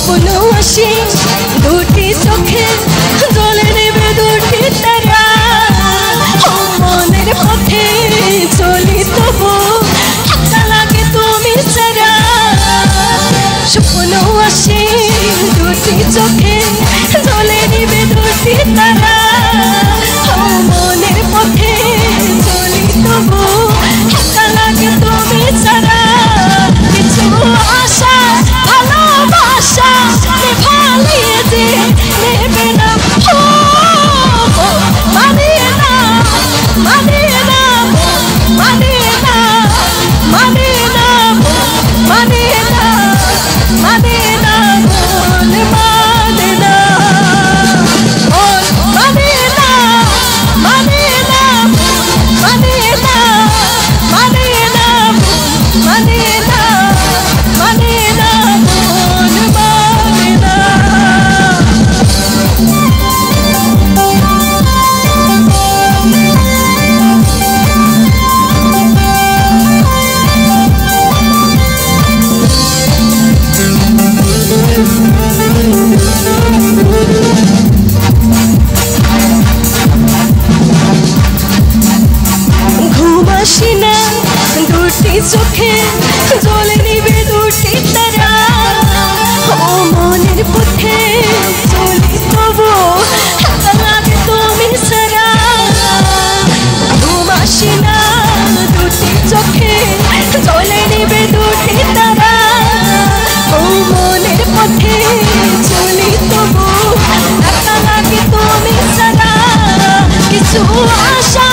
স্বপ্ন আসে দুটি চোখে জ্বলে নেবে দুটি তারা মনের পথে চলি তবু একা লাগে তুমি ছাড়া স্বপ্ন আসে দুটি চোখে জ্বলে নেবে দুটি তারা মনের পথে চলি তবু একা লাগে তুমি ছাড়া কিছু আশা ভালোবাসা ভালিয়ে যে নেবে না মানে না মানে না মানে না মানে না মানে না মানে না মন মানে না মানে না মানে না মানে না মানে না মানে না মানে না মন মানে না ঘুম আসে না দুটি চোখে জ্বলে নিবে দুটি তারা ও মনের পথে চলি তবু একা লাগে তুমি ছাড়া ঘুম আসে না দুটি চোখে জ্বলে নিবে দুটি তারা ও মনের পথে চলি তবু একা লাগে তুমি ছাড়া কিছু আশা